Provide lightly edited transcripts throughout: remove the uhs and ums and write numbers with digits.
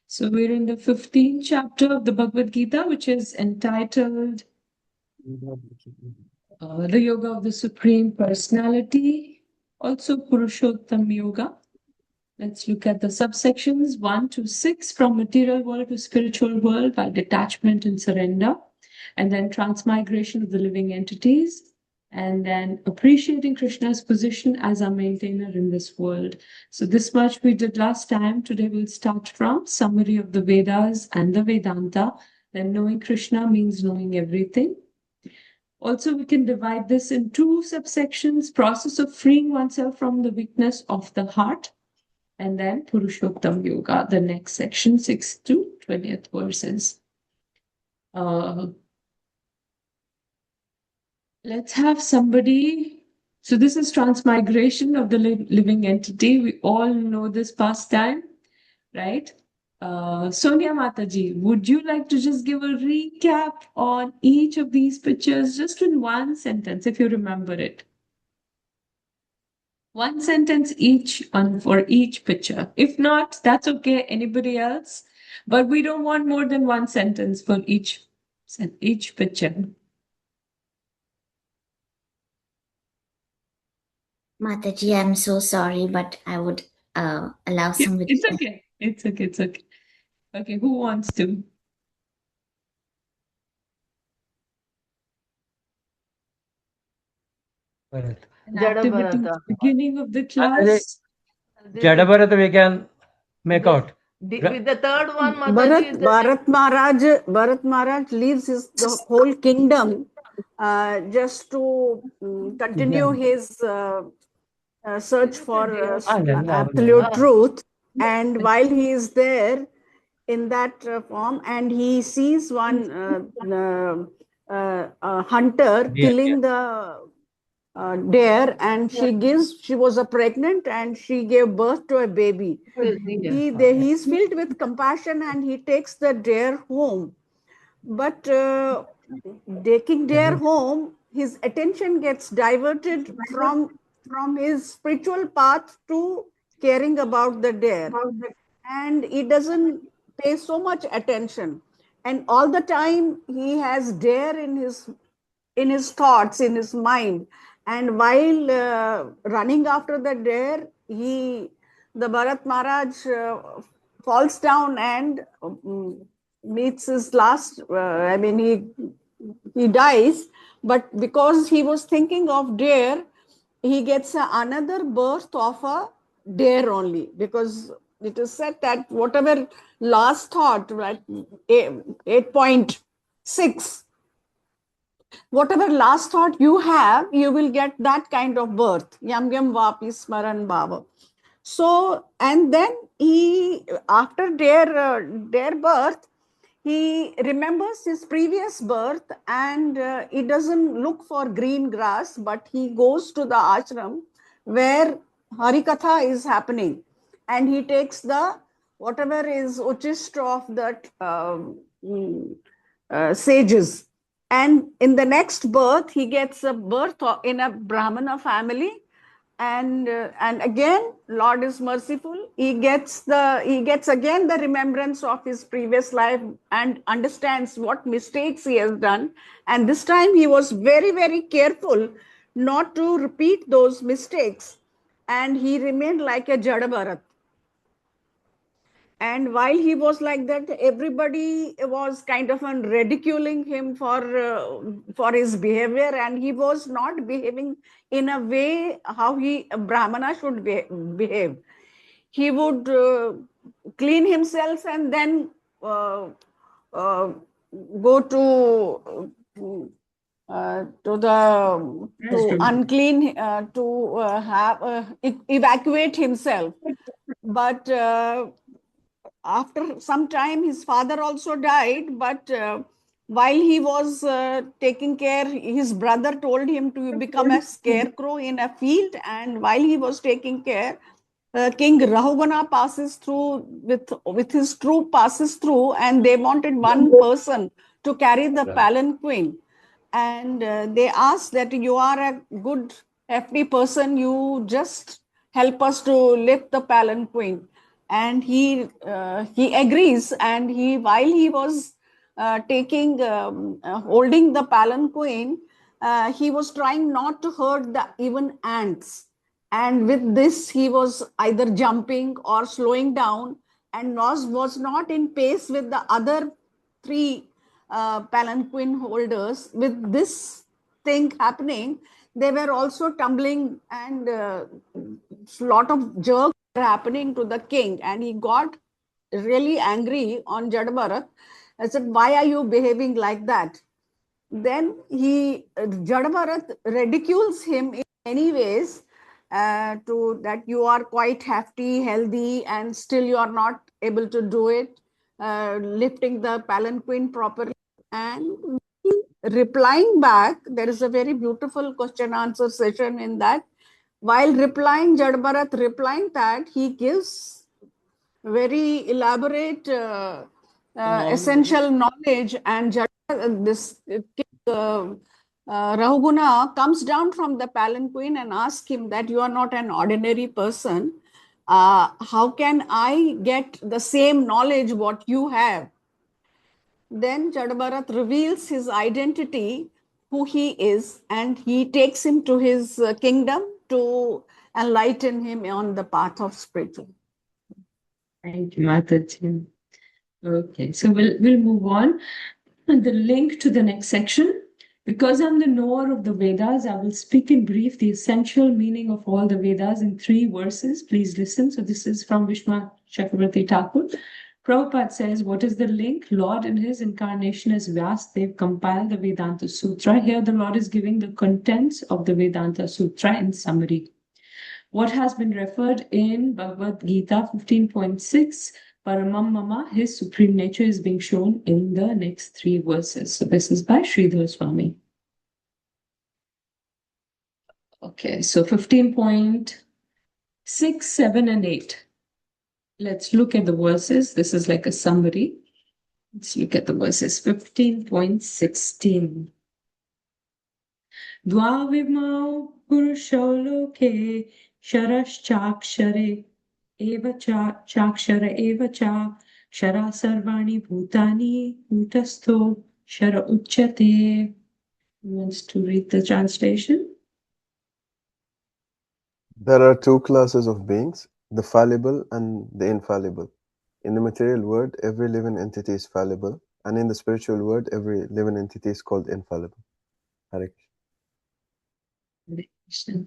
So we're in the 15th chapter of the Bhagavad Gita, which is entitled The Yoga of the Supreme Personality, also Purushottam Yoga. Let's look at the subsections 1 to 6, from material world to spiritual world by detachment and surrender, and then transmigration of the living entities, and then appreciating Krishna's position as our maintainer in this world. So this much we did last time. Today we'll start from summary of the Vedas and the Vedanta. Then knowing Krishna means knowing everything. Also, we can divide this in two subsections: process of freeing oneself from the weakness of the heart, and then Purushottam Yoga, the next section, 6 to 20th verses. Let's have somebody. So this is transmigration of the living entity. We all know this pastime, right? Sonia Mataji, would you like to just give a recap on each of these pictures, just in one sentence, if you remember it? One sentence each on for each picture. If not, that's okay. Anybody else? But we don't want more than one sentence for each picture. Mataji, I'm so sorry, but I would allow somebody. It's okay. It's okay. It's okay. Okay, who wants to? An activity Jadabharata. beginning of the class. Jadabharata we can make out. With the third one, Mataji, Bharat Maharaj leaves the whole kingdom just to continue his search for absolute truth. And while he is there in that form, and he sees one hunter killing the deer, and she was pregnant and she gave birth to a baby. He's filled with compassion and he takes the deer home. But taking deer home, his attention gets diverted from his spiritual path to caring about the deer. And he doesn't pay so much attention. And all the time he has deer in his thoughts, in his mind. And while running after the deer, the Bharat Maharaj falls down and meets his last, he dies, but because he was thinking of deer, he gets another birth of a deer only, because it is said that whatever last thought, right, 8.6, whatever last thought you have, you will get that kind of birth. Yam yam vapi smaran bhava. So, and then after their birth, he remembers his previous birth, and he doesn't look for green grass, but he goes to the ashram where Harikatha is happening, and he takes whatever is uchist of that sages. And in the next birth, he gets a birth in a Brahmana family. And again, Lord is merciful. He gets again the remembrance of his previous life and understands what mistakes he has done. And this time he was very, very careful not to repeat those mistakes. And he remained like a Jada. And while he was like that, everybody was kind of ridiculing him for his behavior, and he was not behaving in a way how a Brahmana should behave. He would clean himself and then go to unclean to evacuate himself. But after some time, his father also died, but while he was taking care, his brother told him to become a scarecrow in a field, and while he was taking care, King Rahugana passes through with his troop passes through, and they wanted one person to carry the palanquin. And they asked that you are a good FD person, you just help us to lift the palanquin. and he agrees, and while he was holding the palanquin, he was trying not to hurt the even ants, and with this he was either jumping or slowing down, and was not in pace with the other three palanquin holders. With this thing happening, they were also tumbling, and lot of jerks were happening to the king, and he got really angry on Jadabharat. I said, why are you behaving like that? Then Jadabharat ridicules him in many ways, to that you are quite hefty, healthy, and still you are not able to do it, lifting the palanquin properly. And replying back, there is a very beautiful question answer session in that. While replying, Jadabharat replying that, he gives very elaborate essential knowledge, and this Rahuguna comes down from the palanquin and asks him that you are not an ordinary person. How can I get the same knowledge what you have? Then Jadabharat reveals his identity, who he is, and he takes him to his kingdom to enlighten him on the path of spiritual. Thank you, Mataji. Okay, so we'll move on. And the link to the next section. Because I'm the knower of the Vedas, I will speak in brief the essential meaning of all the Vedas in 3 verses. Please listen. So this is from Vishwanath Chakravarti Thakur. Prabhupada says, what is the link? Lord in his incarnation as Vyasadeva compiled the Vedanta Sutra. Here the Lord is giving the contents of the Vedanta Sutra in summary. What has been referred in Bhagavad Gita 15.6, Paramam Mama, his supreme nature, is being shown in the next 3 verses. So this is by Sridhar Swami. Okay, so 15.6, 7, and 8. Let's look at the verses. This is like a summary. Let's look at the verses. 15.16. Dvavimau purusho loke sharaschakshare eva chakshara eva cha shara sarvani bhutani bhutasto shara uchyate. Who wants to read the translation? There are 2 classes of beings, the fallible and the infallible. In the material world, every living entity is fallible, and in the spiritual world, every living entity is called infallible. Hare Krishna.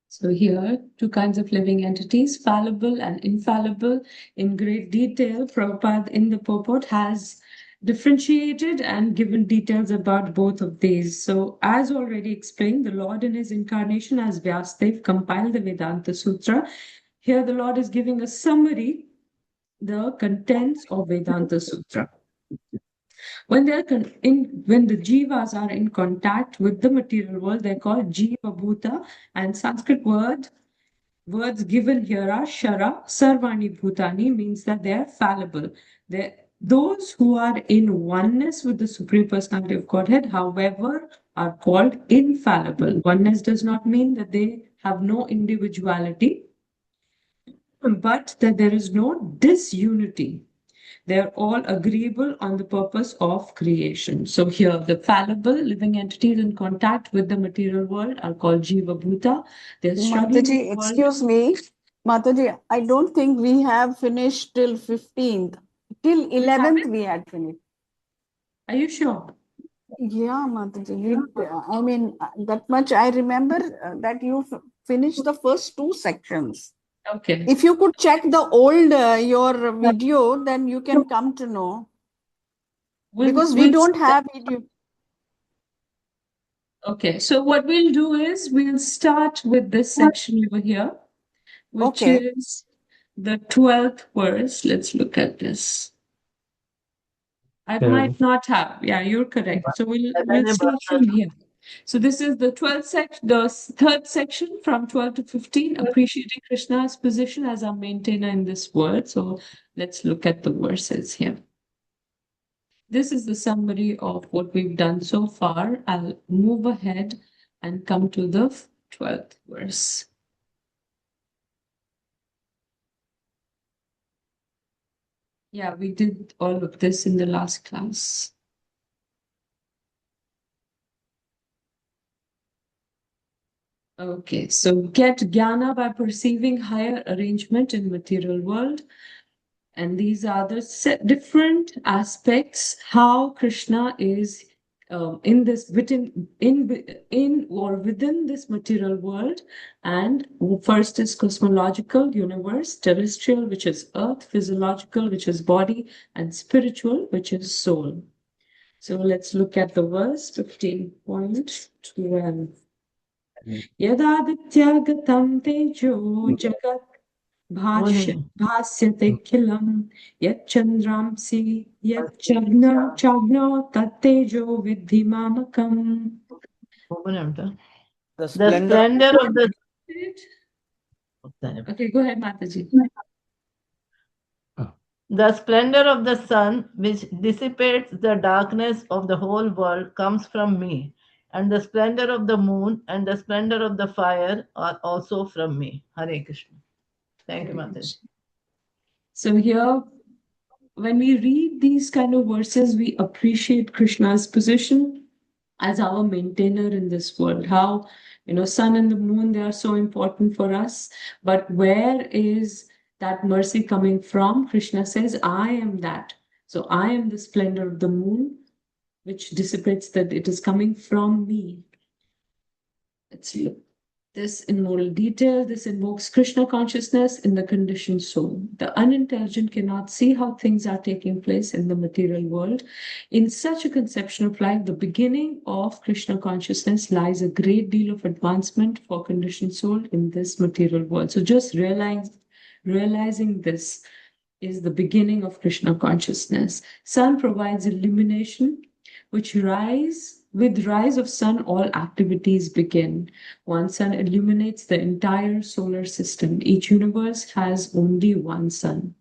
So here, 2 kinds of living entities, fallible and infallible. In great detail, Prabhupada in the purport has differentiated and given details about both of these. So as already explained, the Lord in his incarnation as Vyasadeva compiled the Vedanta Sutra. Here the Lord is giving a summary, the contents of Vedanta Sutra. When when the jivas are in contact with the material world, they're called jiva bhuta, and Sanskrit words given here are shara, sarvani bhutani, means that they are fallible. Those who are in oneness with the Supreme Personality of Godhead, however, are called infallible. Oneness does not mean that they have no individuality, but that there is no disunity. They are all agreeable on the purpose of creation. So here, the fallible living entities in contact with the material world are called Jiva Bhuta. They're struggling with Mataji, the world. excuse me. Mataji, I don't think we have finished till 15th. Till 11th we had finished. Are you sure? Yeah, Mataji. I mean, that much I remember, that you finished the first 2 sections. Okay. If you could check the old your video, then you can come to know. Because we don't have video. Okay, so what we'll do is we'll start with this section over here, which is the 12th verse. Let's look at this. I might not have. Yeah, you're correct. So we'll start from here. So this is the 3rd section from 12 to 15, appreciating Krishna's position as our maintainer in this world. So let's look at the verses here. This is the summary of what we've done so far. I'll move ahead and come to the 12th verse. Yeah, we did all of this in the last class. Okay, so get jnana by perceiving higher arrangement in material world. And these are the different aspects how Krishna is in this in or within this material world. And first is cosmological universe, terrestrial, which is earth, physiological, which is body, and spiritual, which is soul. So let's look at the verse 15.12. Yadaditya tejo jagat भास्यते खिलं यच्चन्द्रांसि यच्चग्नो तत्तेजो विद्धि मामकम्. The splendor of the Okay, go ahead, Mataji. The splendor of the sun, which dissipates the darkness of the whole world, comes from me, and the splendor of the moon and the splendor of the fire are also from me. Hare Krishna. Thank you, Mataji. So here, when we read these kind of verses, we appreciate Krishna's position as our maintainer in this world. How, sun and the moon, they are so important for us. But where is that mercy coming from? Krishna says, I am that. So I am the splendor of the moon, which dissipates that it is coming from me. Let's look this in more detail. This invokes Krishna consciousness in the conditioned soul. The unintelligent cannot see how things are taking place in the material world. In such a conception of life, the beginning of Krishna consciousness lies a great deal of advancement for conditioned soul in this material world. So just realizing this is the beginning of Krishna consciousness. Sun provides illumination, with rise of sun, all activities begin. One sun illuminates the entire solar system. Each universe has only one sun.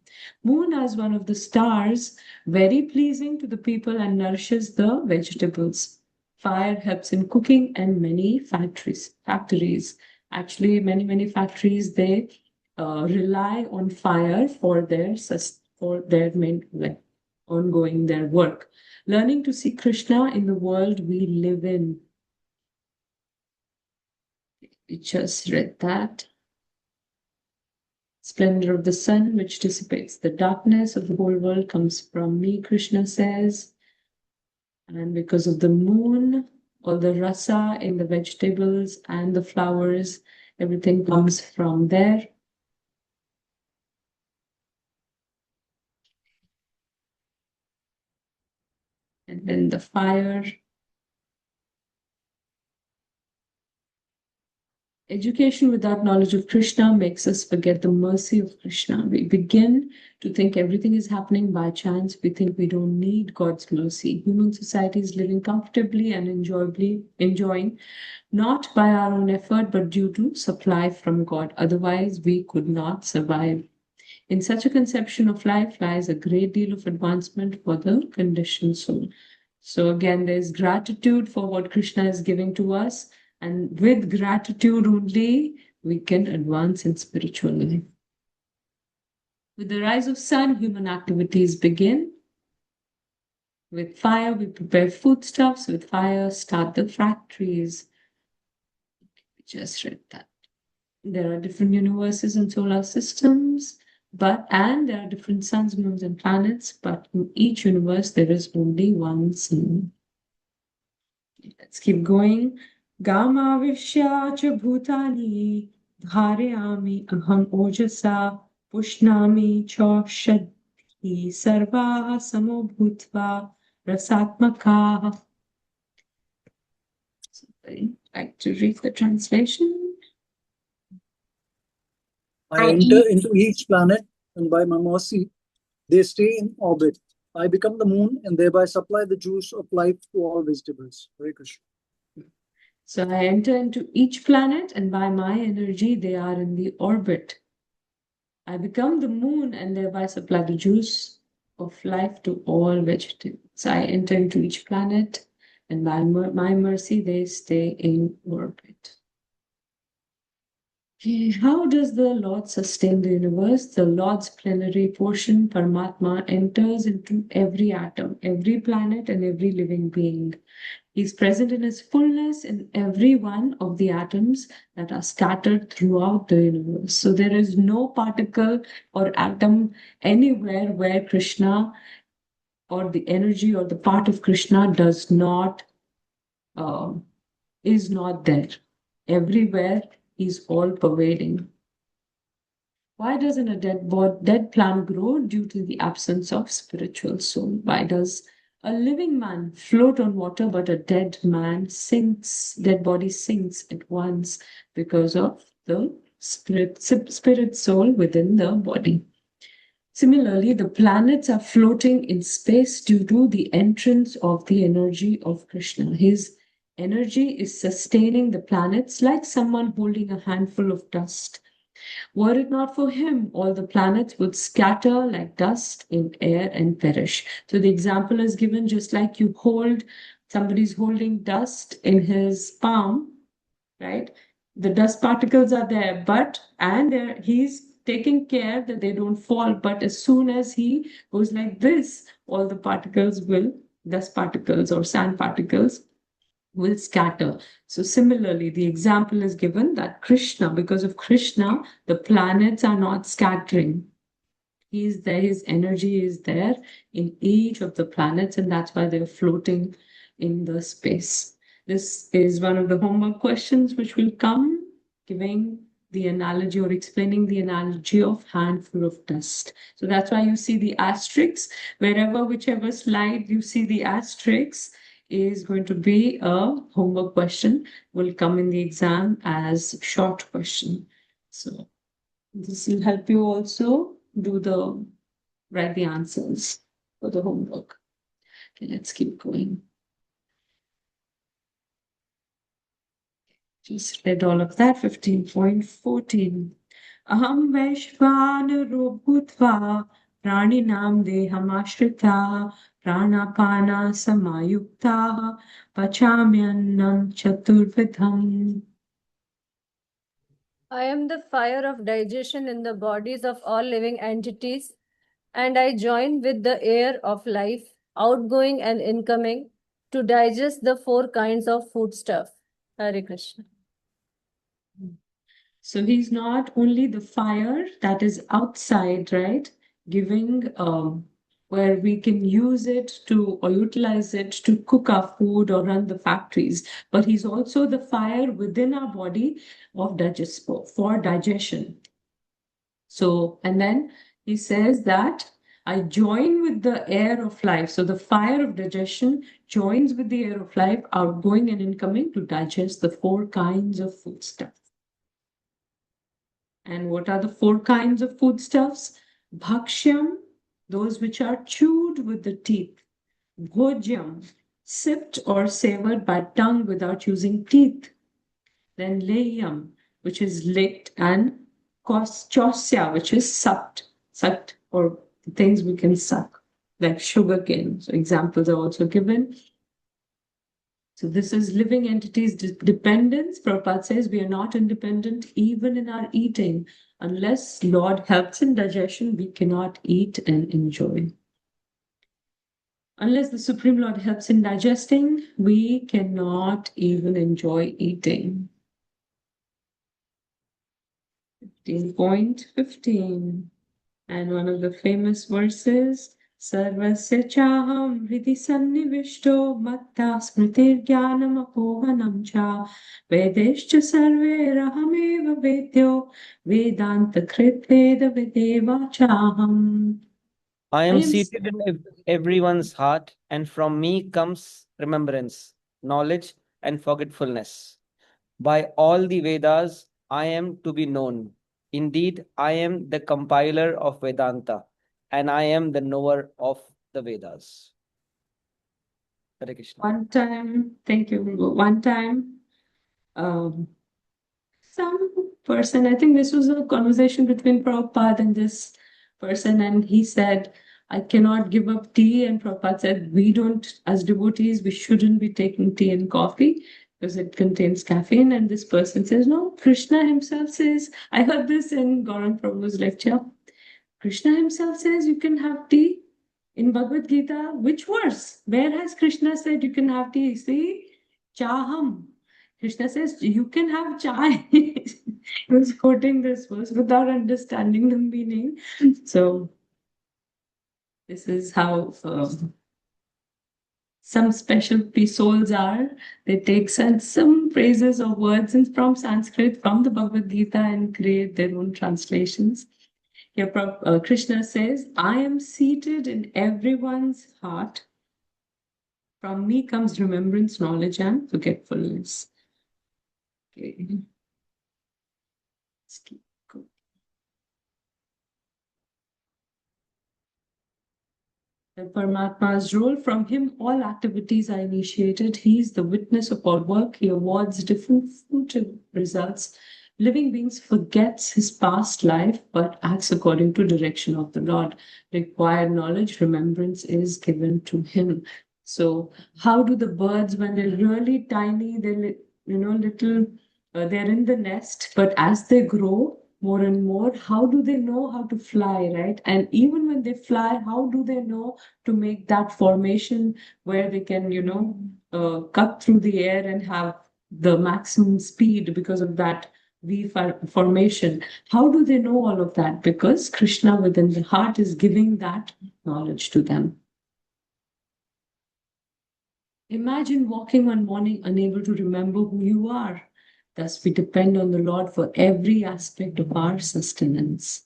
Moon as one of the stars, very pleasing to the people and nourishes the vegetables. Fire helps in cooking and many factories. Actually, many factories, they rely on fire for their ongoing their work. Learning to see Krishna in the world we live in. We just read that. Splendor of the sun, which dissipates the darkness of the whole world, comes from me, Krishna says. And because of the moon, all the rasa in the vegetables and the flowers, everything comes from there. And then the fire. Education without knowledge of Krishna makes us forget the mercy of Krishna. We begin to think everything is happening by chance. We think we don't need God's mercy. Human society is living comfortably and enjoying, not by our own effort, but due to supply from God. Otherwise, we could not survive. In such a conception of life lies a great deal of advancement for the conditioned soul. So again, there's gratitude for what Krishna is giving to us. And with gratitude only, we can advance in spiritual life. With the rise of sun, human activities begin. With fire, we prepare foodstuffs. With fire, start the factories. We just read that. There are different universes and solar systems, and there are different suns, moons, and planets, but in each universe, there is only one sun. Let's keep going. Gamavishya cha bhutani dharayami aham ojasa pushnami choshadhi sarva samo bhutva rasatmaka. So I'd like to read the translation. I enter into each planet, and by my mercy, they stay in orbit. I become the moon and thereby supply the juice of life to all vegetables. Hare Krishna. So I enter into each planet, and by my energy, they are in the orbit. I become the moon and thereby supply the juice of life to all vegetables. I enter into each planet, and by my mercy, they stay in orbit. Okay, how does the Lord sustain the universe? The Lord's plenary portion, Paramatma, enters into every atom, every planet, and every living being. He's present in his fullness in every one of the atoms that are scattered throughout the universe. So there is no particle or atom anywhere where Krishna or the energy or the part of Krishna does not is not there. Everywhere he's all pervading. Why doesn't a dead plant grow? Due to the absence of spiritual soul. Why does a living man float on water, but a dead man sinks, dead body sinks at once because of the spirit soul within the body? Similarly, the planets are floating in space due to the entrance of the energy of Krishna. His energy is sustaining the planets like someone holding a handful of dust. Were it not for him, all the planets would scatter like dust in air and perish. So the example is given just like somebody's holding dust in his palm, right? The dust particles are there, he's taking care that they don't fall. But as soon as he goes like this, all the dust particles or sand particles will scatter. So similarly, the example is given that because of Krishna, the planets are not scattering. He is there, his energy is there in each of the planets, and that's why they're floating in the space. This is one of the homework questions which will come, giving the analogy or explaining the analogy of handful of dust. So that's why you see the asterisks. Whichever slide you see the asterisks is going to be a homework question, will come in the exam as short question. So this will help you also write the answers for the homework. Okay, let's keep going. Just read all of that. 15.14. Aham Vaishvanaro Bhutva Praninam Dehamashrita Pranapana Samayukta Pachamyannam Chaturvidham. I am the fire of digestion in the bodies of all living entities, and I join with the air of life, outgoing and incoming, to digest the 4 kinds of foodstuff. Hare Krishna. So he's not only the fire that is outside, right? Giving where we can use it or utilize it to cook our food or run the factories, but he's also the fire within our body for digestion. So, and then he says that I join with the air of life. So the fire of digestion joins with the air of life, outgoing and incoming, to digest the 4 kinds of foodstuff. And what are the 4 kinds of foodstuffs? Bhakshyam, those which are chewed with the teeth. Bhojyam, sipped or savored by tongue without using teeth. Then Lehyam, which is licked, and Chosya, which is sucked, or things we can suck, like sugarcane. So examples are also given. So this is living entities' dependence. Prabhupada says we are not independent even in our eating. Unless Lord helps in digestion, we cannot eat and enjoy. Unless the Supreme Lord helps in digesting, we cannot even enjoy eating. 15.15. And one of the famous verses, Sarvasya chaham hridi sannivishto matta smritir jnanam apohanam cha vedescha sarve rahameva vedyo vedanta krit veda videva chaham. I am seated in everyone's heart, and from me comes remembrance, knowledge, and forgetfulness. By all the Vedas, I am to be known. Indeed, I am the compiler of Vedanta, and I am the knower of the Vedas. Hare Krishna. One time, thank you, one time, some person, I think this was a conversation between Prabhupada and this person, and he said, I cannot give up tea. And Prabhupada said, we don't, as devotees, we shouldn't be taking tea and coffee. because it contains caffeine. And this person says, no, Krishna himself says, I heard this in Gaurang Prabhu's lecture. Krishna himself says you can have tea. In Bhagavad Gita, which verse? Where has Krishna said you can have tea? See, Chaham. Krishna says you can have chai. He was quoting this verse without understanding the meaning. So, this is how some special souls are. They take some phrases or words from Sanskrit, from the Bhagavad Gita, and create their own translations. Here, Krishna says, I am seated in everyone's heart. From me comes remembrance, knowledge, and forgetfulness. Okay. Let's keep going. The Paramatma's role, from him all activities are initiated. He is the witness of all work. He awards different future results. Living beings forgets his past life, but acts according to direction of the Lord. Required knowledge, remembrance is given to him. So, how do the birds, when they're really tiny, they're little, they're in the nest, but as they grow more and more, how do they know how to fly, right? And even when they fly, how do they know to make that formation where they can, cut through the air and have the maximum speed because of that V formation? How do they know all of that? Because Krishna within the heart is giving that knowledge to them. Imagine walking one morning unable to remember who you are. Thus, we depend on the Lord for every aspect of our sustenance.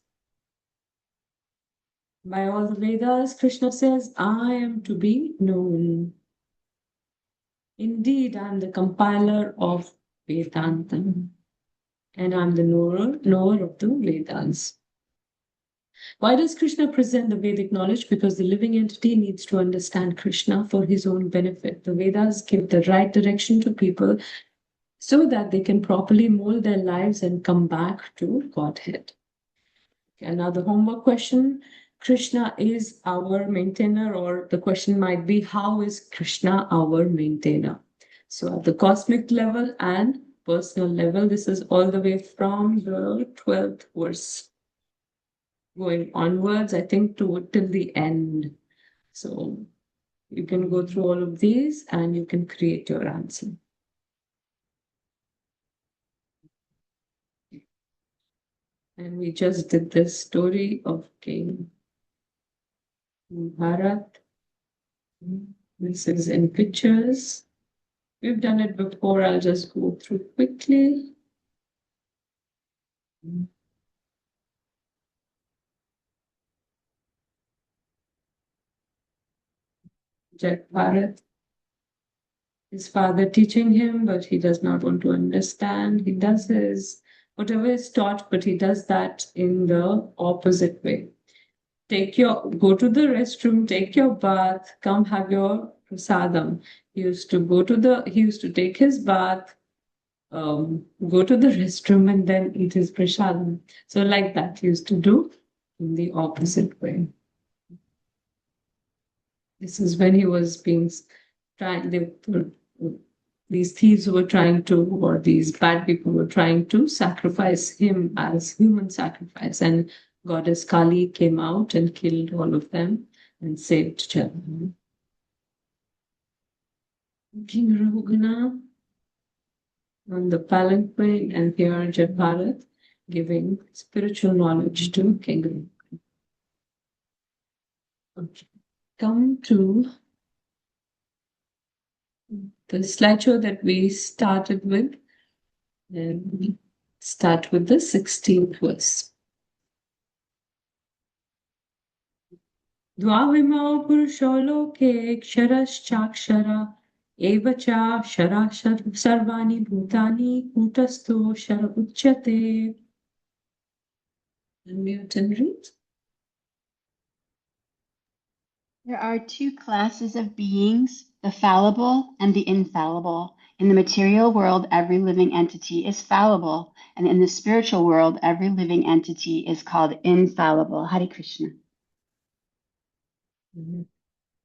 By all the Vedas, Krishna says, I am to be known. Indeed, I am the compiler of Vedanta, and I am the knower of the Vedas. Why does Krishna present the Vedic knowledge? Because the living entity needs to understand Krishna for his own benefit. The Vedas give the right direction to people so that they can properly mold their lives and come back to Godhead. Okay, now the homework question. Krishna is our maintainer, or the question might be, how is Krishna our maintainer? So at the cosmic level and personal level, this is all the way from the 12th verse going onwards, I think, till the end. So you can go through all of these and you can create your answer. And we just did the story of King Bharat. This is in pictures. We've done it before. I'll just go through quickly. Jet Bharat. His father teaching him, but he does not want to understand. He does whatever is taught, but he does that in the opposite way. Go to the restroom, take your bath, come have your prasadam. He used to take his bath, go to the restroom, and then eat his prasadam. So like that, he used to do in the opposite way. This is when he was these thieves were trying to, or these bad people were trying to sacrifice him as human sacrifice. And Goddess Kali came out and killed all of them and saved Jagannath. King Raghunatha on the palanquin, and here Jet Bharat giving spiritual knowledge to King Raghunatha. Okay. Come to the slideshow that we started with, and we start with the 16th verse. Dvavimau purusho loke ksharaschakshara evacha shara sarvani bhutani kutasto shara uchyate. Unmute and read. There are two classes of beings, the fallible and the infallible. In the material world, every living entity is fallible, and in the spiritual world, every living entity is called infallible. Hare Krishna.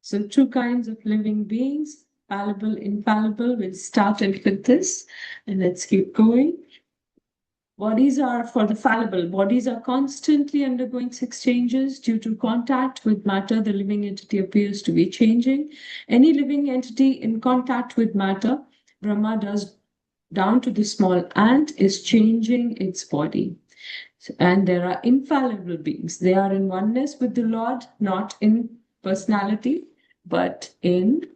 So two kinds of living beings, fallible, infallible. We'll start it with this and let's keep going. Bodies are for the fallible. Bodies are constantly undergoing six changes. Due to contact with matter, the living entity appears to be changing. Any living entity in contact with matter, Brahma does down to the small ant, is changing its body. And there are infallible beings. They are in oneness with the Lord, not in personality, but in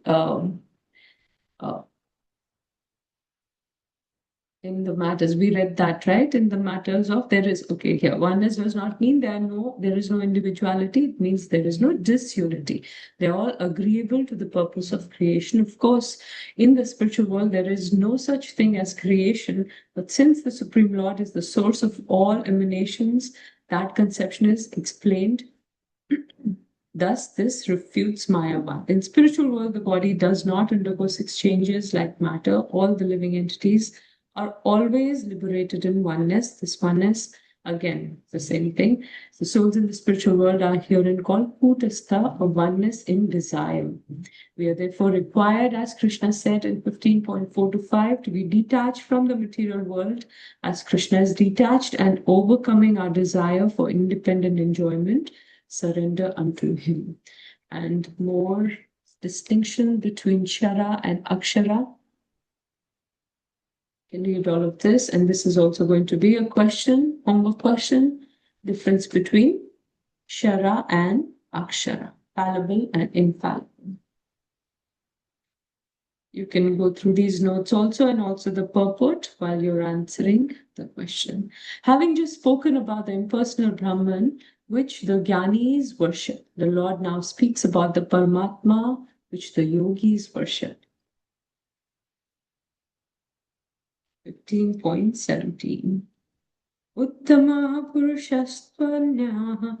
the matters. We read that, right? In the matters of there is, okay, here, oneness does not mean there is no individuality. It means there is no disunity. They're all agreeable to the purpose of creation. Of course, in the spiritual world, there is no such thing as creation. But since the Supreme Lord is the source of all emanations, that conception is explained. Thus, this refutes Mayavad. In spiritual world, the body does not undergo six changes like matter. All the living entities are always liberated in oneness. This oneness, again, the same thing. The souls in the spiritual world are herein called Kutastha, a oneness in desire. We are therefore required, as Krishna said in 15.4 to 5, to be detached from the material world as Krishna is detached and overcoming our desire for independent enjoyment, surrender unto him. And more distinction between Shara and Akshara. Can read all of this, and this is also going to be a question, homework question, difference between Shara and Akshara, fallible and infallible. You can go through these notes also and also the purport while you're answering the question. Having just spoken about the impersonal Brahman, which the Gyanis worship, the Lord now speaks about the Paramatma, which the Yogis worship. 15.17 Uttama Purushastvanya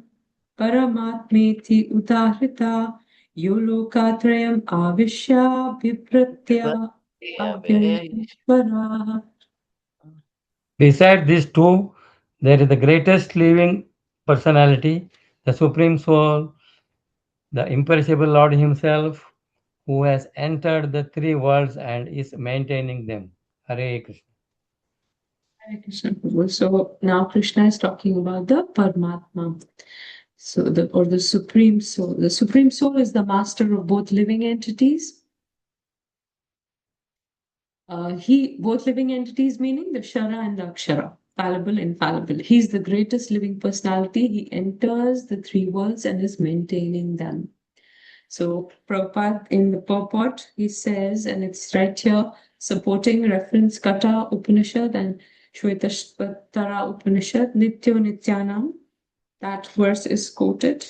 Paramatmeti Udahrita Yolokatrayam Avishya Vipratya Avyayishvara. Beside these two, there is the greatest living personality, the Supreme Soul, the imperishable Lord Himself, who has entered the three worlds and is maintaining them. Hare Krishna. Hare Krishna Prabhu. So now Krishna is talking about the Paramatma. So the Supreme Soul. The Supreme Soul is the master of both living entities. Both living entities meaning the Shara and the Akshara, fallible, infallible. He's the greatest living personality. He enters the three worlds and is maintaining them. So Prabhupada in the purport, he says, and it's right here, supporting reference Katha Upanishad and Shvetashvatara Upanishad, Nityo Nityanam. That verse is quoted.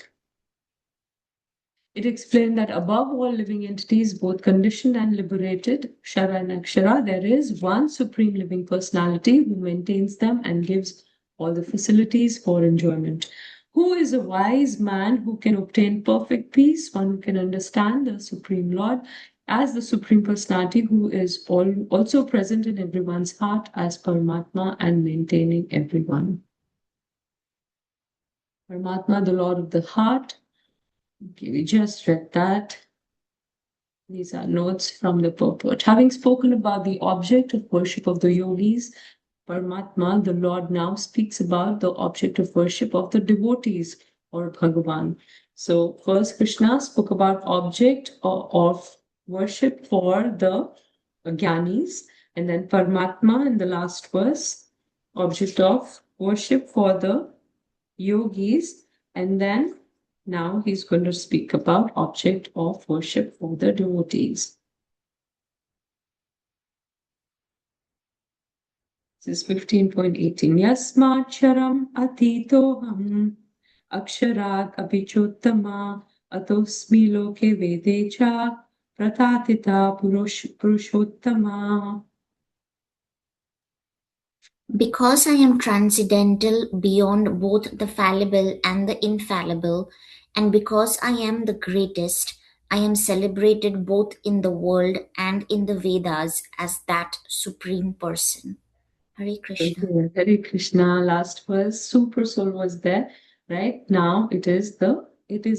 It explained that above all living entities, both conditioned and liberated, Shara and Akshara, there is one supreme living personality who maintains them and gives all the facilities for enjoyment. Who is a wise man who can obtain perfect peace, one who can understand the Supreme Lord as the Supreme Personality who is also present in everyone's heart as Paramatma and maintaining everyone. Paramatma, the Lord of the heart. Okay, we just read that. These are notes from the purport. Having spoken about the object of worship of the yogis, Paramatma, the Lord now speaks about the object of worship of the devotees or Bhagavan. So first Krishna spoke about object of worship for the Gyanis, and then Paramatma in the last verse, object of worship for the yogis, and then now he's going to speak about object of worship for the devotees. This is 15.18. Yasmacharam atitoham aksharat apichottama atosmi loke vedecha pratatita purushottama. Because I am transcendental beyond both the fallible and the infallible, and because I am the greatest, I am celebrated both in the world and in the Vedas as that supreme person. Hare Krishna. Hare Krishna. Last verse, Super Soul was there. Right now, it is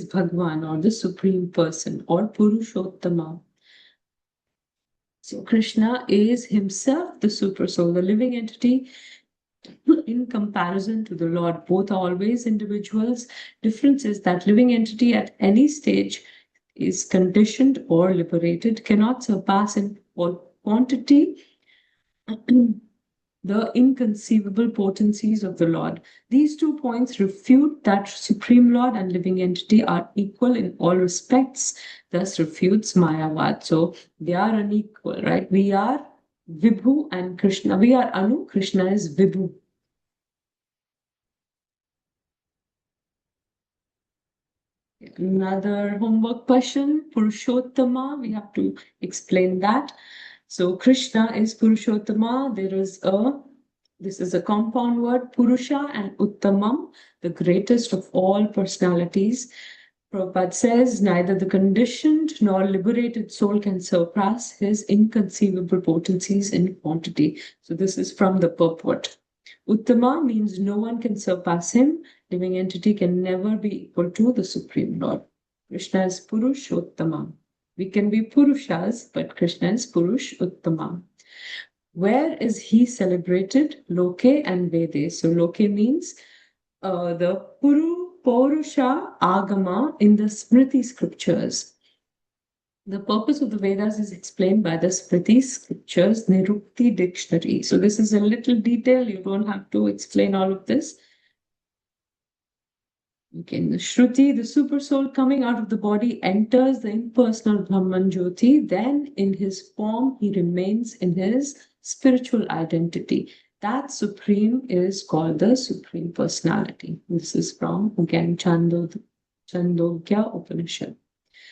Bhagwan or the Supreme Person or Purushottama. So Krishna is himself the super soul, the living entity. In comparison to the Lord, both are always individuals. Difference is that living entity at any stage is conditioned or liberated, cannot surpass in quantity the inconceivable potencies of the Lord. These 2 points refute that Supreme Lord and living entity are equal in all respects, thus refutes Mayavad. So they are unequal, right? We are Vibhu and Krishna. We are Anu, Krishna is Vibhu. Another homework question, Purushottama, we have to explain that. So Krishna is Purushottama. This is a compound word, Purusha and Uttamam, the greatest of all personalities. Prabhupada says, neither the conditioned nor liberated soul can surpass his inconceivable potencies in quantity. So this is from the purport. Uttama means no one can surpass him. Living entity can never be equal to the Supreme Lord. Krishna is Purushottama. We can be Purushas, but Krishna is Purushottama. Where is he celebrated? Loke and Vede. So Loke means the Purusha Agama in the Smriti scriptures. The purpose of the Vedas is explained by the Smriti scriptures, Nirukti dictionary. So this is a little detail. You don't have to explain all of this. Okay, in the Shruti, the super soul coming out of the body enters the impersonal Brahman Jyoti. Then in his form, he remains in his spiritual identity. That supreme is called the Supreme Personality. This is from, again, Chandogya Upanishad.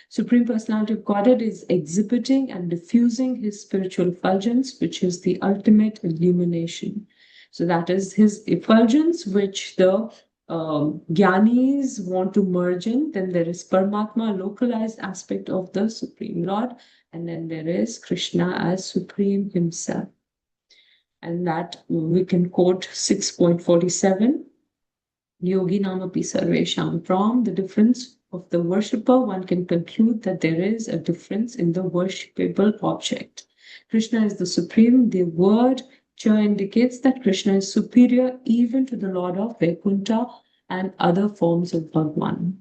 Supreme Personality of Godhead is exhibiting and diffusing his spiritual effulgence, which is the ultimate illumination. So that is his effulgence, which the Gyanis want to merge in. Then there is Paramatma, localized aspect of the Supreme Lord. And then there is Krishna as Supreme himself. And that we can quote 6.47. Yogi Namapi Sarvesham. From the difference of the worshipper, one can conclude that there is a difference in the worshipable object. Krishna is the Supreme. The word Cha indicates that Krishna is superior even to the Lord of Vaikuntha and other forms of Bhagwan.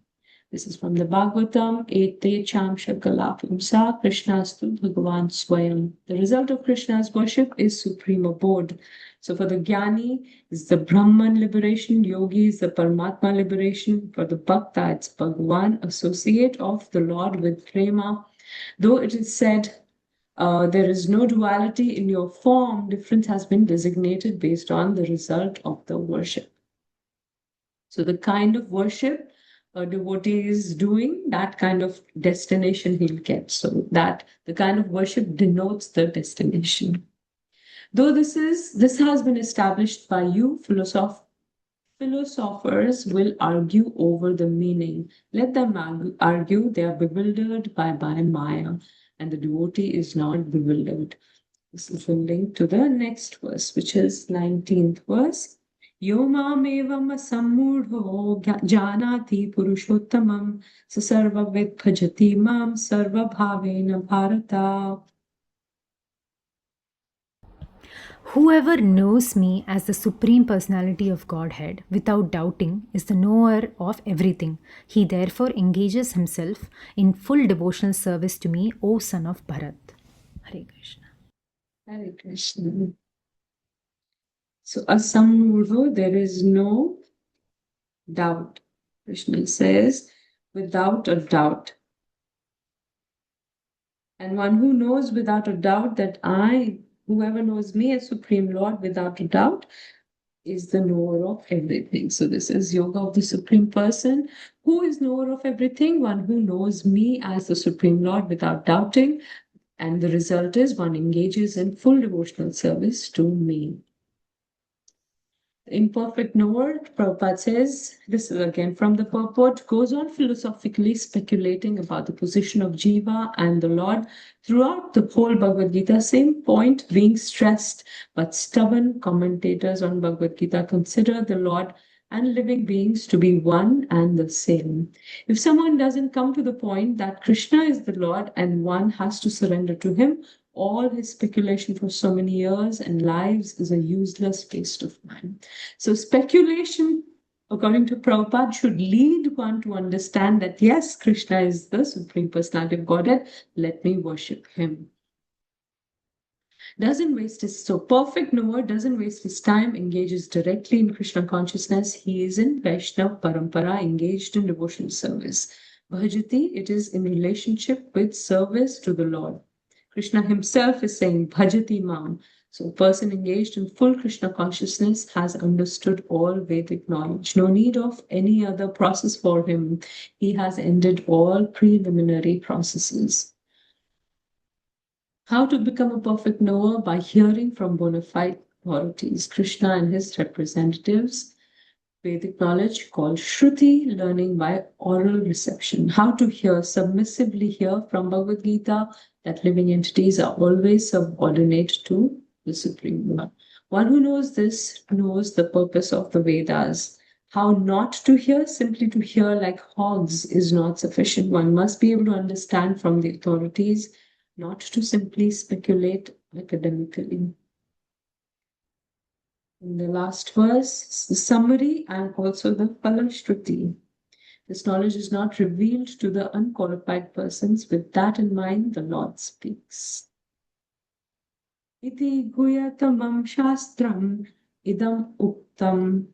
This is from the Bhagavatam, Ete Cham Shakalapimsa Krishnastu Bhagavan Swayam. The result of Krishna's worship is supreme abode. So for the Jnani, it's the Brahman liberation, Yogi is the Paramatma liberation. For the Bhakta, it's Bhagwan, associate of the Lord with Prema. Though it is said there is no duality in your form, difference has been designated based on the result of the worship. So the kind of worship a devotee is doing, that kind of destination he'll get. So that the kind of worship denotes the destination. Though this has been established by you, philosophers will argue over the meaning. Let them argue, they are bewildered by Maya, and the devotee is not bewildered. This is a link to the next verse, which is 19th verse. Yo mamevam sammudho janati purushottamam sarvavid bhajati mam sarva bhavena bharata. Whoever knows me as the Supreme Personality of Godhead without doubting is the knower of everything. He therefore engages himself in full devotional service to me, O son of Bharat. Hare Krishna. Hare Krishna. So asammudho, there is no doubt. Krishna says, without a doubt. And one who knows without a doubt that whoever knows me as Supreme Lord without a doubt is the knower of everything. So this is yoga of the Supreme Person. Who is knower of everything? One who knows me as the Supreme Lord without doubting. And the result is one engages in full devotional service to me. The imperfect knower, Prabhupada says, this is again from the purport, goes on philosophically speculating about the position of Jiva and the Lord throughout the whole Bhagavad Gita, same point being stressed, but stubborn commentators on Bhagavad Gita consider the Lord and living beings to be one and the same. If someone doesn't come to the point that Krishna is the Lord and one has to surrender to him, all his speculation for so many years, and lives is a useless waste of time. So speculation, according to Prabhupada, should lead one to understand that yes, Krishna is the Supreme Personality of Godhead. Let me worship him. Perfect knower doesn't waste his time, engages directly in Krishna consciousness. He is in Vaishnav Parampara, engaged in devotional service. Bhajati, it is in relationship with service to the Lord. Krishna himself is saying Bhajati Mam. So a person engaged in full Krishna consciousness has understood all Vedic knowledge. No need of any other process for him. He has ended all preliminary processes. How to become a perfect knower? By hearing from bona fide authorities, Krishna and his representatives. Vedic knowledge called Shruti, learning by oral reception. How to hear? Submissively hear from Bhagavad Gita that living entities are always subordinate to the Supreme One. One who knows this knows the purpose of the Vedas. How not to hear? Simply to hear like hogs is not sufficient. One must be able to understand from the authorities, not to simply speculate academically. In the last verse, the summary and also the Phalashruti. This knowledge is not revealed to the unqualified persons. With that in mind, the Lord speaks. Iti guyatamam shastram idam uktam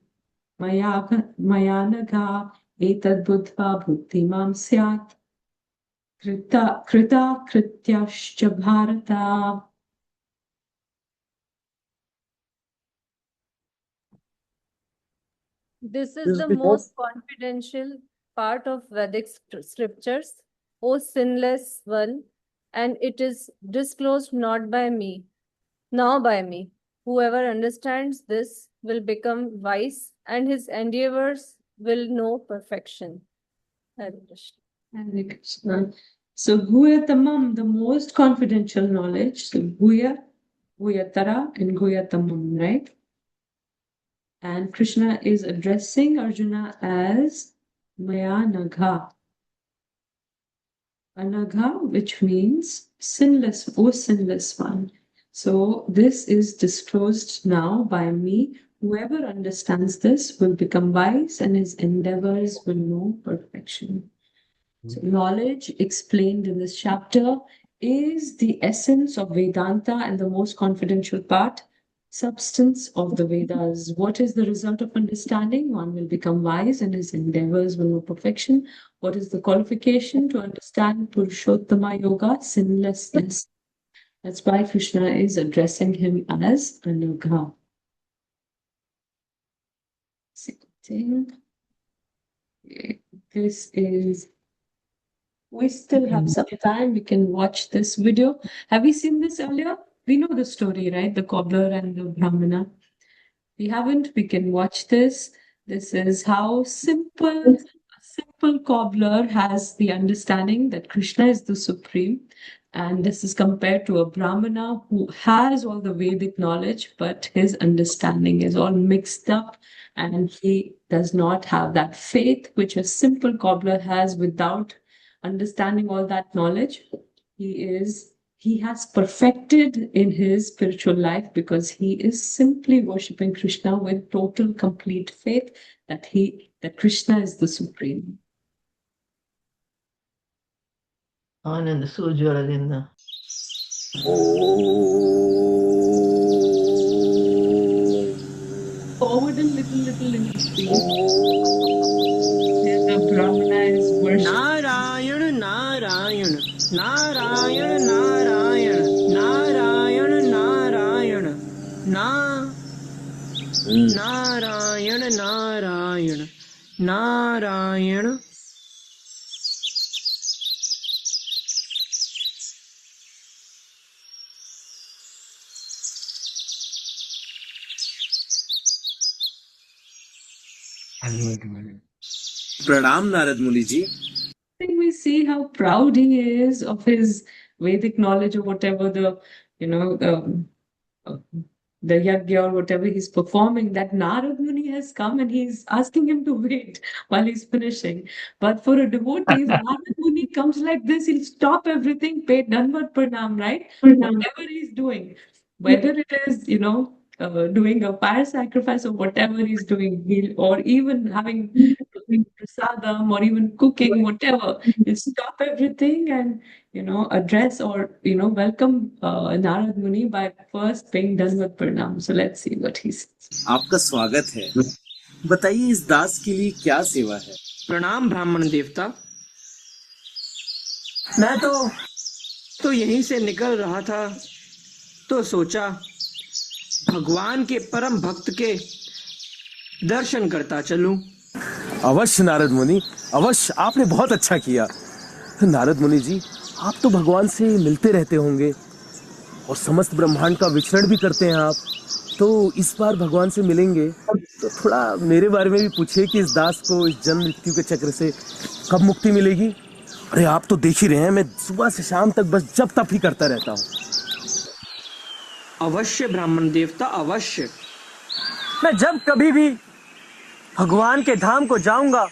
mayanaga etad buddha buddhimam syat krita krityascha bharata. This is the most confidential part of Vedic scriptures, O sinless one, and it is disclosed not by me, now by me. Whoever understands this will become wise, and his endeavors will know perfection. Hare Krishna. Hare Krishna. So Guyatamam, the most confidential knowledge. So Guya, Guyatara, and Guyatamam, right? And Krishna is addressing Arjuna as Maya Nagha. Anagha, which means sinless, O sinless one. So this is disclosed now by me. Whoever understands this will become wise, and his endeavors will know perfection. So knowledge explained in this chapter is the essence of Vedanta and the most confidential part. Substance of the Vedas. What is the result of understanding? One will become wise and his endeavors will know perfection. What is the qualification to understand Purushottama Yoga? Sinlessness. That's why Krishna is addressing him as Anagha. This is, we still have some time. We can watch this video. Have you seen this earlier? We know the story, right? The cobbler and the Brahmana. If we haven't, we can watch this. This is how a simple cobbler has the understanding that Krishna is the Supreme. And this is compared to a Brahmana who has all the Vedic knowledge, but his understanding is all mixed up and he does not have that faith which a simple cobbler has without understanding all that knowledge. He has perfected in his spiritual life because he is simply worshipping Krishna with total, complete faith that Krishna is the Supreme. Ananda Sujalalinda. Forward a little in the screen. The Brahmana is worshipping. Narayana, Narayana, Narayana, Narayana, Narayana, Narayana, Narayana, Narayana, Narayana. Pranam Narad Muni ji. I think we see how proud he is of his Vedic knowledge or whatever the the yagya or whatever he's performing, that Narad Muni has come and he's asking him to wait while he's finishing. But for a devotee, if Narad Muni comes like this, he'll stop everything, pay Dandavat Pranam, right? Whatever he's doing, whether it is, doing a fire sacrifice or whatever he's doing, or even having prasadam or even cooking, whatever, he'll stop everything and address or welcome Narad Muni by first paying Dandavat Pranam. So let's see what he says. आपका स्वागत है। बताइए इस दास के लिए क्या सेवा है? प्रणाम ब्राह्मण देवता। मैं तो यहीं से निकल रहा था तो सोचा भगवान के परम भक्त के दर्शन करता चलूं। अवश्य नारद मुनि, अवश्य, आपने बहुत अच्छा किया। नारद मुनि जी, आप तो भगवान से मिलते रहते होंगे और समस्त ब्रह्मांड का विचरण भी करते हैं आप, तो इस बार भगवान से मिलेंगे तो थोड़ा मेरे बारे में भी पूछिए कि इस दास को इस जन्म मृत्यु के चक्र से कब मुक्ति मिलेगी। अरे आप तो देख ही रहे हैं, मैं सुबह से शाम तक बस जप तप ही करता रहता हूँ। अवश्य ब्राह्मण देवता, अवश्य। मैं जब कभी भी भगवान के धाम को जाऊंगा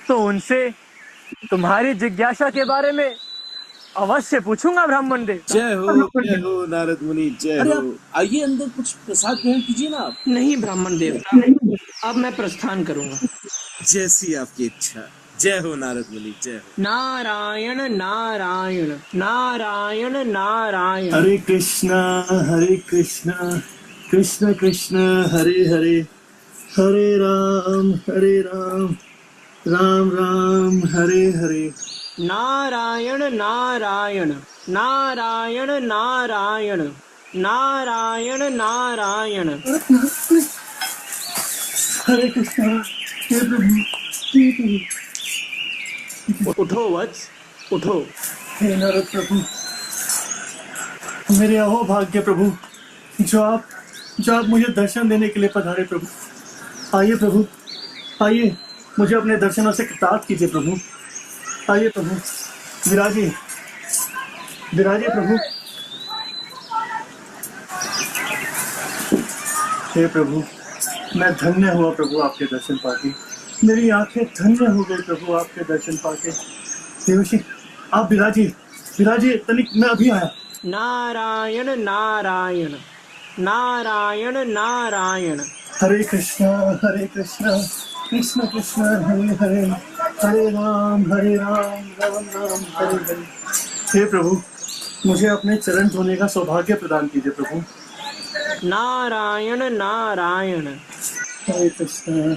तो उनसे तुम्हारी जिज्ञासा के बारे में अवश्य पूछूंगा ब्राह्मण देव। जय हो नारद मुनि, जय हो। आइए अंदर कुछ प्रसाद ग्रहण कीजिए ना आप। नहीं ब्राह्मण देवता, अब मैं प्रस्थान करूंगा। जैसी आपकी इच्छा। जय हो नारद मुनि, जय हो। नारायण नारायण नारायण नारायण। हरे कृष्णा कृष्ण कृष्ण हरे हरे, हरे राम राम राम हरे हरे। नारायण नारायण नारायण नारायण नारायण नारायण। हरे कृष्णा, हे प्रभु। उठो वत्स, उठो। हे नारद प्रभु, मेरे अहो भाग्य प्रभु, जो आप मुझे दर्शन देने के लिए पधारे प्रभु। आइए प्रभु, आइए, मुझे अपने दर्शनों से कृतार्थ कीजिए प्रभु। आइए प्रभु, विराजिए प्रभु। हे प्रभु, मैं धन्य हुआ प्रभु आपके दर्शन पाके। मेरी आंखें धन्य हो गई प्रभु आपके दर्शन पाके। देवशी, आप विराजिए तनिक, मैं अभी आया। नारायण नारायण नारायण नारायण। हरे कृष्णा कृष्ण कृष्ण हरे हरे, हरे राम राम राम हरे हरे। हे प्रभु, मुझे अपने चरण धोने का सौभाग्य प्रदान कीजिए प्रभु। नारायण नारायण। हरे कृष्ण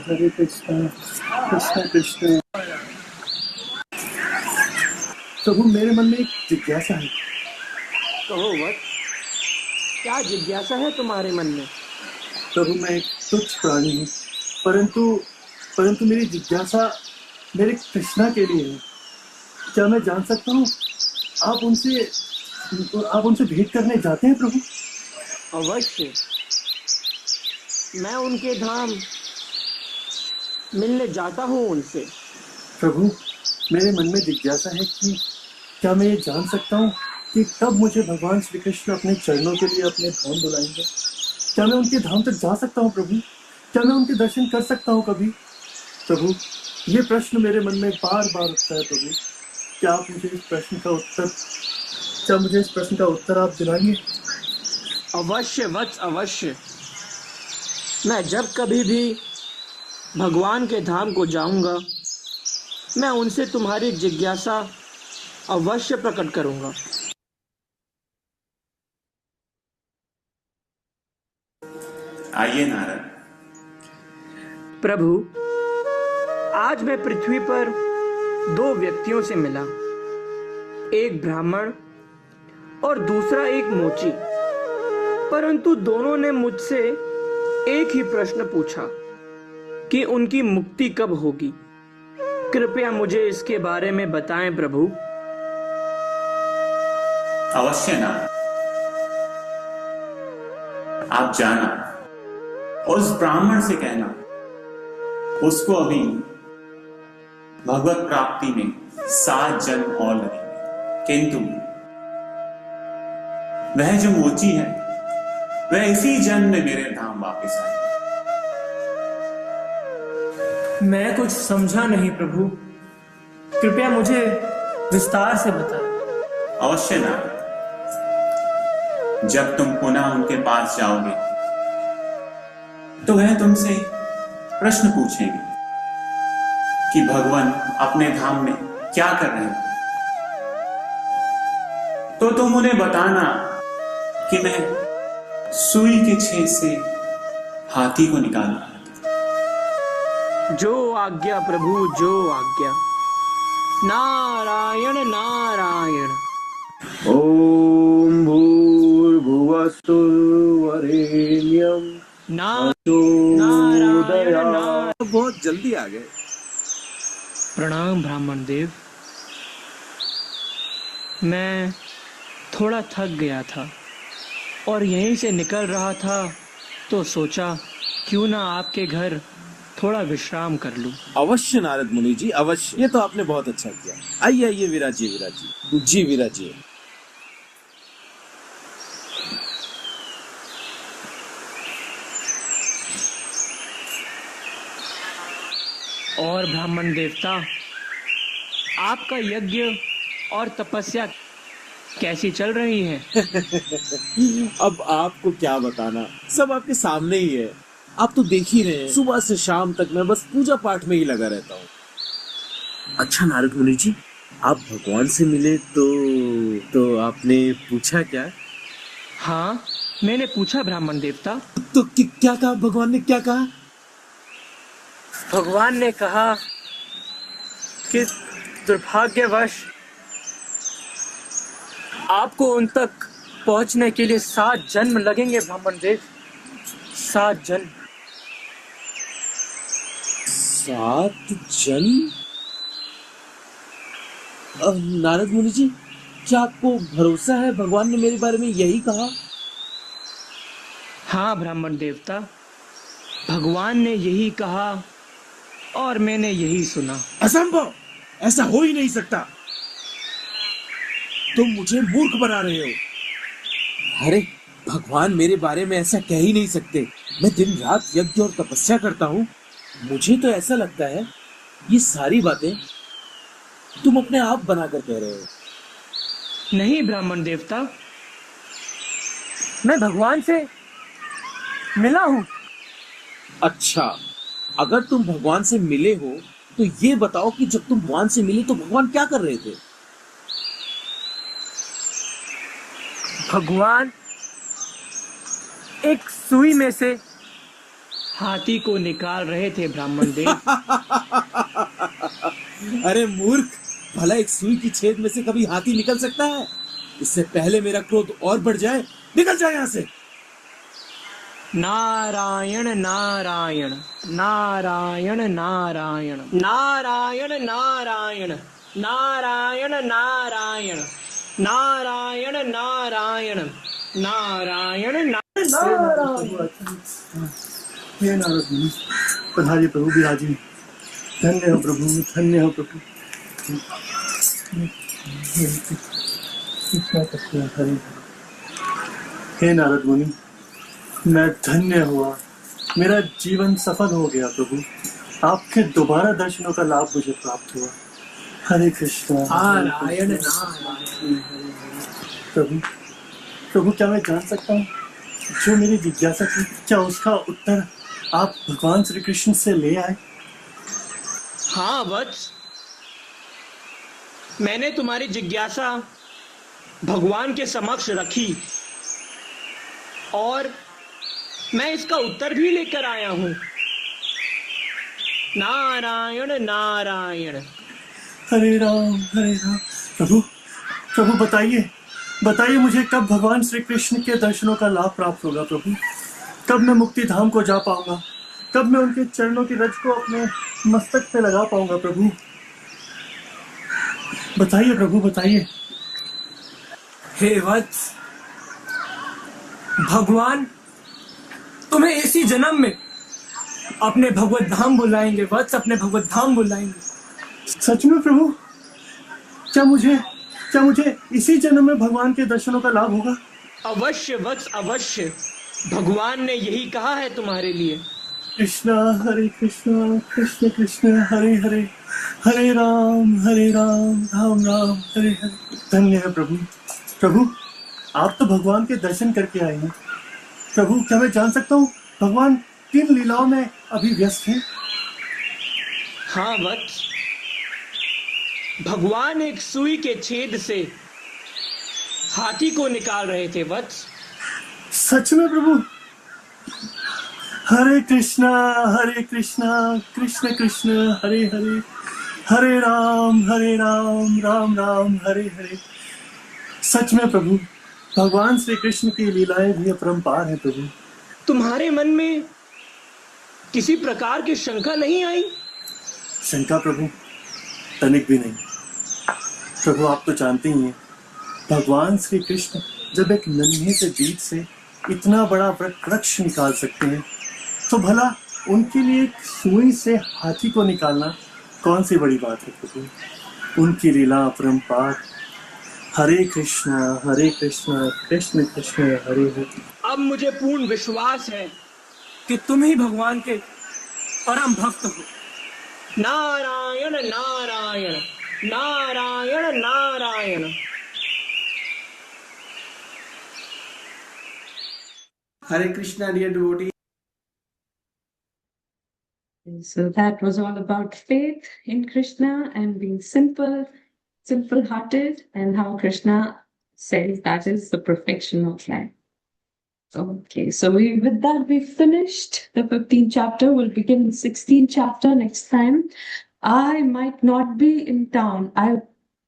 कृष्ण कृष्ण। प्रभु, मेरे मन में एक जिज्ञासा है। कहो वत्स, क्या जिज्ञासा है तुम्हारे मन में? प्रभु, मैं एक तुच्छ प्राणी हूँ, परंतु मेरी जिज्ञासा मेरे कृष्णा के लिए है। क्या मैं जान सकता हूँ आप उनसे भेंट करने जाते हैं प्रभु? अवश्य, मैं उनके धाम मिलने जाता हूँ उनसे। प्रभु, मेरे मन में जिज्ञासा है कि क्या मैं ये जान सकता हूँ कि कब मुझे भगवान श्री कृष्ण अपने चरणों के लिए अपने धाम बुलाएंगे? क्या मैं उनके धाम तक जा सकता हूँ प्रभु? क्या मैं उनके दर्शन कर सकता हूँ कभी? प्रभु, ये प्रश्न मेरे मन में बार बार उठता है प्रभु। क्या मुझे इस प्रश्न का उत्तर आप दिलाएंगे? अवश्य वत्स, अवश्य। मैं जब कभी भी भगवान के धाम को जाऊंगा, मैं उनसे तुम्हारी जिज्ञासा अवश्य प्रकट करूंगा। आइए नारद। प्रभु, आज मैं पृथ्वी पर दो व्यक्तियों से मिला, एक ब्राह्मण और दूसरा एक मोची, परंतु दोनों ने मुझसे एक ही प्रश्न पूछा कि उनकी मुक्ति कब होगी। कृपया मुझे इसके बारे में बताएं प्रभु। अवश्य ना, आप जाना, उस ब्राह्मण से कहना उसको अभी भगवत प्राप्ति में 7 जन्म और लगेंगे, किंतु वह जो मोची है वह इसी जन्म में मेरे धाम वापस आए। मैं कुछ समझा नहीं प्रभु, कृपया मुझे विस्तार से बताएं। अवश्य नारद, जब तुम पुनः उनके पास जाओगे तो वह तुमसे प्रश्न पूछेंगे कि भगवान अपने धाम में क्या कर रहे हैं। तो तुम उन्हें बताना कि मैं सुई के छेद से हाथी को निकाल रहा था। जो आज्ञा प्रभु, जो आज्ञा। नारायण नारायण। ओम भूर्भुवस्सु वरेण्यम नारायण। बहुत जल्दी आ गए। प्रणाम ब्राह्मण देव। मैं थोड़ा थक गया था और यहीं से निकल रहा था तो सोचा क्यों ना आपके घर थोड़ा विश्राम कर लूं। अवश्य नारद मुनि जी, अवश्य। ये तो आपने बहुत अच्छा किया। आइए आइए विराजिए, विराजिए जी, विराजिए। और ब्राह्मण देवता, आपका यज्ञ और तपस्या कैसी चल रही है? अब आपको क्या बताना, सब आपके सामने ही है। आप तो देख ही रहे हैं, सुबह से शाम तक मैं बस पूजा पाठ में ही लगा रहता हूँ। अच्छा नारद मुनि जी, आप भगवान से मिले तो आपने पूछा क्या? हाँ, मैंने पूछा ब्राह्मण देवता। तो क्या कहा भगवान ने, क्या कहा? भगवान ने कहा कि दुर्भाग्यवश आपको उन तक पहुंचने के लिए 7 जन्म लगेंगे ब्राह्मण देव। 7 जन्म। 7 जन्म? नारद मुनि जी, क्या आपको भरोसा है भगवान ने मेरे बारे में यही कहा? हाँ ब्राह्मण देवता, भगवान ने यही कहा और मैंने यही सुना। असंभव, ऐसा हो ही नहीं सकता। तुम मुझे मूर्ख बना रहे हो। अरे भगवान मेरे बारे में ऐसा कह ही नहीं सकते। मैं दिन रात यज्ञ और तपस्या करता हूँ। मुझे तो ऐसा लगता है ये सारी बातें तुम अपने आप बनाकर कह रहे हो। नहीं ब्राह्मण देवता, मैं भगवान से मिला हूँ। अच्छा, अगर तुम भगवान से मिले हो तो ये बताओ कि जब तुम भगवान से मिले तो भगवान क्या कर रहे थे? भगवान एक सुई में से हाथी को निकाल रहे थे ब्राह्मण देव। अरे मूर्ख, भला एक सुई की छेद में से कभी हाथी निकल सकता है? इससे पहले मेरा क्रोध और बढ़ जाए, निकल जाए यहाँ से। नारायण नारायण नारायण नारायण नारायण नारायण नारायण नारायण नारायण नारायण नारायण नारायण। हे नारद मुनि, पधारिए प्रभु, विराजिए। धन्य हो प्रभु, धन्य हो प्रभु। हे नारद मुनि, मैं धन्य हुआ, मेरा जीवन सफल हो गया प्रभु। आपके दोबारा दर्शनों का लाभ मुझे प्राप्त हुआ। हरे कृष्णा। नारायण प्रभु, प्रभु क्या मैं जान सकता हूँ जो मेरी जिज्ञासा थी, क्या उसका उत्तर आप भगवान श्री कृष्ण से ले आए? हाँ वत्स, मैंने तुम्हारी जिज्ञासा भगवान के समक्ष रखी और मैं इसका उत्तर भी लेकर आया हूँ। नारायण नारायण। हरे राम हरे राम। प्रभु, प्रभु बताइए, बताइए मुझे कब भगवान श्री कृष्ण के दर्शनों का लाभ प्राप्त होगा प्रभु? कब मैं मुक्ति धाम को जा पाऊंगा? कब मैं उनके चरणों की रज को अपने मस्तक पे लगा पाऊंगा प्रभु? बताइए प्रभु, बताइए। हे वत्स, भगवान तुम्हें इसी जन्म में अपने भगवत धाम बुलाएंगे वत्स, अपने भगवत धाम बुलाएंगे। सच में प्रभु? क्या मुझे इसी जन्म में भगवान के दर्शनों का लाभ होगा? अवश्य वत्स, अवश्य। भगवान ने यही कहा है तुम्हारे लिए। कृष्णा कृष्ण कृष्ण हरे हरे, हरे राम राम राम हरे हरे। धन्य है प्रभु। प्रभु, आप तो भगवान के दर्शन करके आए हैं। प्रभु, क्या मैं जान सकता हूँ भगवान किन लीलाओं में अभी व्यस्त हैं? हाँ वत्स, भगवान एक सुई के छेद से हाथी को निकाल रहे थे वत्स। सच में प्रभु? हरे कृष्णा कृष्ण कृष्ण हरे हरे, हरे राम राम राम हरे हरे। सच में प्रभु, भगवान श्री कृष्ण की लीलाएं भी अपरंपार हैं प्रभु। तुम्हारे मन में किसी प्रकार की शंका नहीं आई? शंका प्रभु? तनिक भी नहीं। प्रभु, आप तो जानते ही हैं, भगवान श्री कृष्ण जब एक नन्हे से बीज से इतना बड़ा वृक्ष निकाल सकते हैं, तो भला उनके लिए एक सुई से हाथी को निकालना कौन सी बड़ी बात है प्रभु। उनकी लीला अपरंपार। हरे कृष्ण कृष्ण कृष्ण हरे हरे। अब मुझे पूर्ण विश्वास है कि तुम ही भगवान के परम भक्त हो। Narayan Narayan Narayan Narayan. Hare Krishna, dear devotee. So that was all about faith in Krishna and being simple-hearted, and how Krishna says that is the perfection of life. Okay, so with that we finished the 15th chapter. We'll begin the 16th chapter next time. I might not be in town.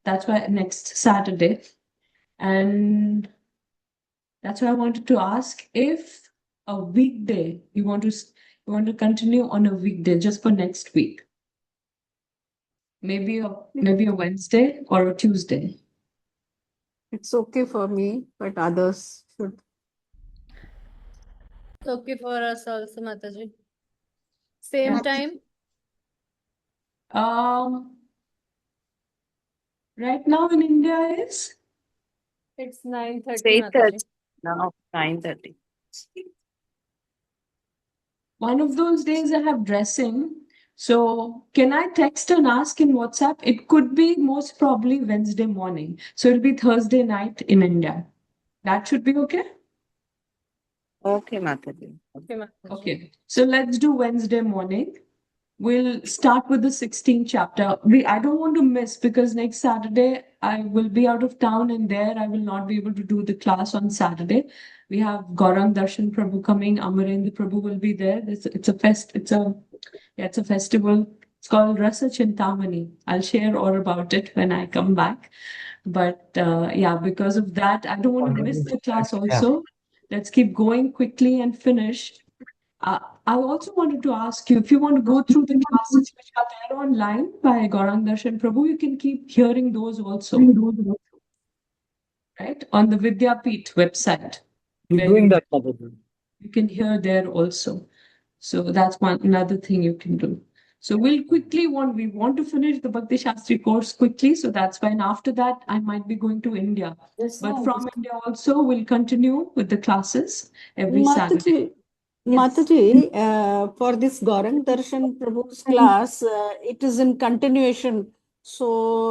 That's why next Saturday, and that's why I wanted to ask if a weekday you want to continue on a weekday just for next week. Maybe a Wednesday or a Tuesday. It's okay for me, but others should. It's okay for us also, Mataji. Same time? Right now in India is? It's 9:30, Mataji. Now 9:30. One of those days I have dressing. So can I text and ask in WhatsApp? It could be most probably Wednesday morning. So it'll be Thursday night in India. That should be okay? Okay, Mataji. Okay, Mataji. Okay. So let's do Wednesday morning. We'll start with the 16th chapter. I don't want to miss, because next Saturday I will be out of town, and there I will not be able to do the class on Saturday. We have Gaurang Darshan Prabhu coming. Amarendra Prabhu will be there. It's a festival. It's called Rasa Chintamani. I'll share all about it when I come back. But because of that, I don't want to miss the class also. Let's keep going quickly and finish. I also wanted to ask you, if you want to go through the classes which are there online by Gaurang Darshan Prabhu, you can keep hearing those also, right? On the Vidyapeeth website. We're doing that, Mataji. You can hear there also. So that's another thing you can do. So we want to finish the Bhakti Shastri course quickly. So that's why, and after that, I might be going to India. But from India also, we'll continue with the classes every Saturday. Mataji, for this Gaurang Darshan Prabhu's class, it is in continuation. So